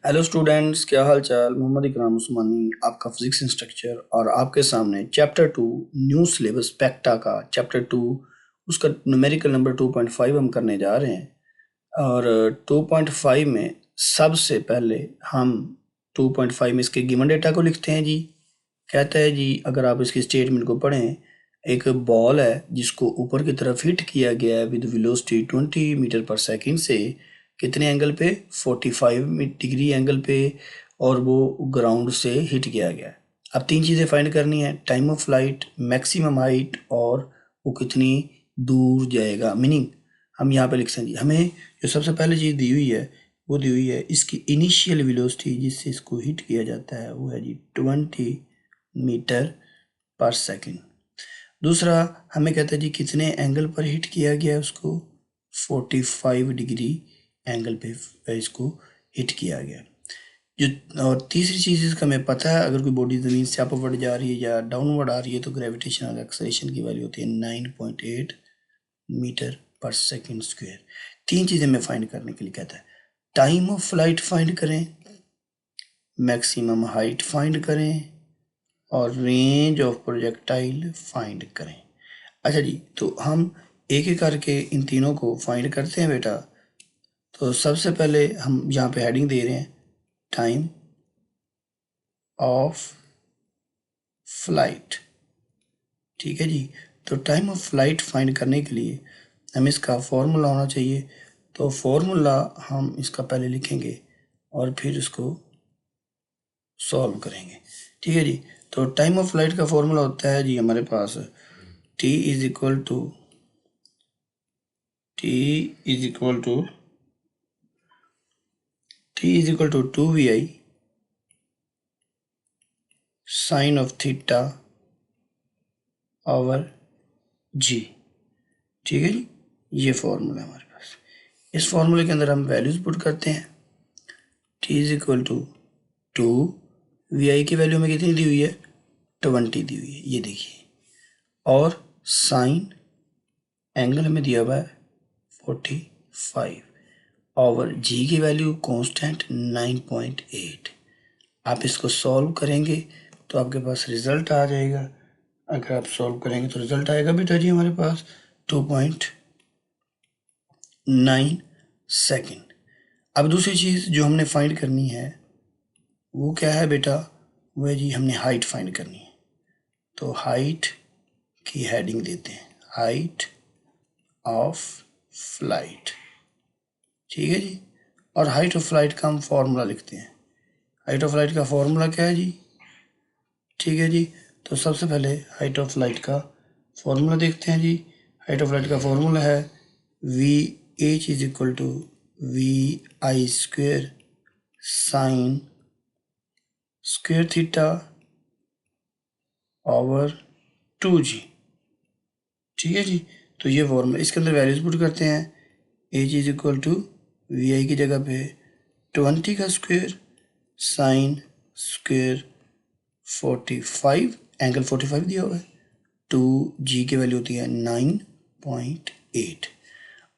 Hello students, क्या हाल चाल। मोहम्मद इकराम उस्मानी, आपका फिजिक्स इंस्ट्रक्टर, और आपके सामने चैप्टर 2 न्यू सिलेबस पेक्टा का चैप्टर 2 उसका न्यूमेरिकल नंबर 2.5 हम करने जा रहे हैं। और 2.5 में सबसे पहले हम 2.5 में इसके गिवन डेटा को लिखते हैं जी। कहता है जी, अगर आप इसकी स्टेटमेंट को पढ़ें, एक बॉल है जिसको ऊपर की तरफ हिट किया गया है विद वेलोसिटी 20 मीटर पर सेकंड से कितने एंगल पे, 45 डिग्री एंगल पे, और वो ग्राउंड से हिट किया गया है। अब तीन चीज़ें फाइंड करनी है, time of flight, maximum height, और वो कितनी दूर जाएगा। मीनिंग हम यहाँ पे लिख सकते हैं, हमें जो सबसे पहले चीज़ दी हुई है वो दी हुई है इसकी इनिशियल वेलोसिटी जिससे इसको हिट किया जाता है, वो है जी 20 मीटर पर सेकंड। दूसरा हमें कहता है जी कितने एंगल पर हिट किया गया है उसको, 45 डिग्री एंगल पे इसको हिट किया गया जो। और तीसरी चीज़ इसका हमें पता है, अगर कोई बॉडी ज़मीन से अपवर्ड जा रही है या डाउनवर्ड आ रही है तो ग्रेविटेशनल एक्सेलरेशन की वैल्यू होती है 9.8 मीटर पर सेकंड स्क्वायर। तीन चीज़ें हमें फाइंड करने के लिए कहता है, टाइम ऑफ फ्लाइट फाइंड करें, मैक्सिमम हाइट फाइंड करें, और रेंज ऑफ प्रोजेक्टाइल फाइंड करें। अच्छा जी, तो हम एक एक करके इन तीनों को फाइंड करते हैं बेटा। तो सबसे पहले हम यहाँ पे हेडिंग दे रहे हैं, टाइम ऑफ फ्लाइट। ठीक है जी, तो टाइम ऑफ फ्लाइट फाइंड करने के लिए हमें इसका फॉर्मूला होना चाहिए। तो फॉर्मूला हम इसका पहले लिखेंगे और फिर इसको सॉल्व करेंगे। ठीक है जी, तो टाइम ऑफ फ्लाइट का फॉर्मूला होता है जी हमारे पास T is equal to two V I sine of theta over G. ठीक है जी, ये फॉर्मूला है हमारे पास। इस फॉर्मूले के अंदर हम वैल्यूज पुट करते हैं। T is equal to 2, V I की वैल्यू में कितनी दी हुई है, 20 दी हुई है, ये देखिए। और साइन एंगल में दिया हुआ है 45 ओवर जी की वैल्यू कांस्टेंट 9.8। आप इसको सॉल्व करेंगे तो आपके पास रिजल्ट आ जाएगा। अगर आप सॉल्व करेंगे तो रिजल्ट आएगा बेटा जी हमारे पास 2.9 सेकेंड। अब दूसरी चीज़ जो हमने फाइंड करनी है वो क्या है बेटा, वो है जी हमने हाइट फाइंड करनी है। तो हाइट की हेडिंग देते हैं, हाइट ऑफ फ्लाइट। ठीक है जी, और हाइट ऑफ फ्लाइट का हम फॉर्मूला लिखते हैं। हाइट ऑफ फ्लाइट का फॉर्मूला क्या है जी, ठीक है जी, तो सबसे पहले हाइट ऑफ लाइट का फॉर्मूला देखते हैं जी। हाइट ऑफ लाइट का फॉर्मूला है V H is equal to V I square sine square theta over 2g। ठीक है जी, तो ये फॉर्मूला, इसके अंदर वैल्यूज पुट करते हैं। H is equal to V I की जगह पे 20 का स्क्वेयर साइन स्क्वेयर 45, एंगल 45 दिया हुआ है, 2g की वैल्यू होती है 9.8।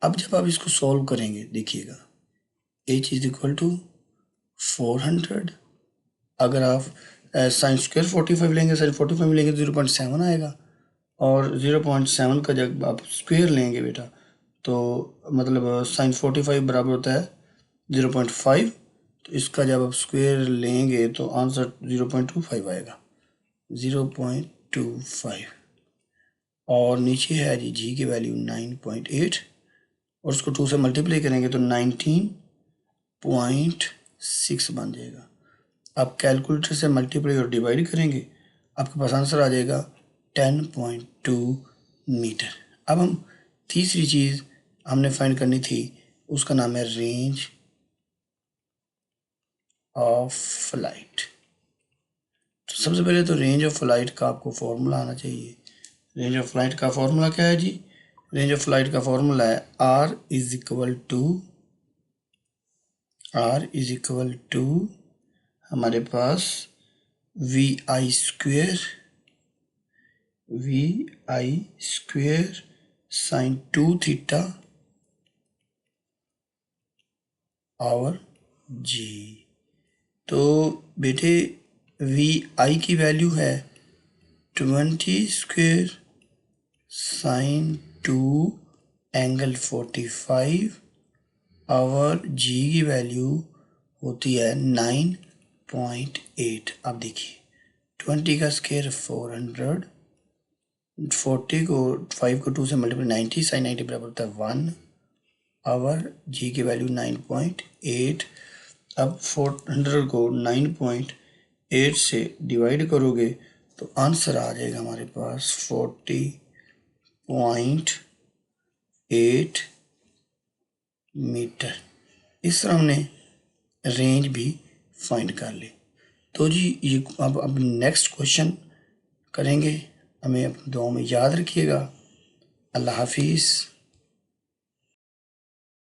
अब जब आप इसको सॉल्व करेंगे देखिएगा, h इज इक्वल टू 400, अगर आप साइन स्क्वायर 45 लेंगे, साइन 45 लेंगे तो 0.7 आएगा, और 0.7 का जब आप स्क्वायर लेंगे बेटा तो मतलब साइन 45 बराबर होता है 0.5, तो इसका जब आप स्क्वायर लेंगे तो आंसर 0.25 आएगा, 0.25। और नीचे है जी की वैल्यू 9.8, और उसको 2 से मल्टीप्लाई करेंगे तो 19.6 बन जाएगा। आप कैलकुलेटर से मल्टीप्लाई और डिवाइड करेंगे, आपके पास आंसर आ जाएगा 10.2 मीटर। अब हम तीसरी चीज़ हमने फाइंड करनी थी, उसका नाम है रेंज ऑफ फ्लाइट। तो सबसे पहले तो रेंज ऑफ फ्लाइट का आपको फॉर्मूला आना चाहिए। रेंज ऑफ फ्लाइट का फॉर्मूला क्या है जी, रेंज ऑफ फ्लाइट का फॉर्मूला है आर इज इक्वल टू हमारे पास V I square sine 2 theta और जी। तो बेटे वी आई की वैल्यू है 20 स्क्वेयर साइन 2 एंगल 45 और जी की वैल्यू होती है 9.8। अब देखिए 20 का स्क्वायर 400, 40 को 5 को 2 से मल्टीप्लाई 90, साइन 90 बराबर होता है 1 आवर जी की वैल्यू 9.8। अब 400 को 9.8 से डिवाइड करोगे तो आंसर आ जाएगा हमारे पास 40.8 मीटर। इस तरह हमने रेंज भी फाइंड कर ली। तो जी ये अब नेक्स्ट क्वेश्चन करेंगे, हमें दुआ में याद रखिएगा। अल्लाह हाफिज़।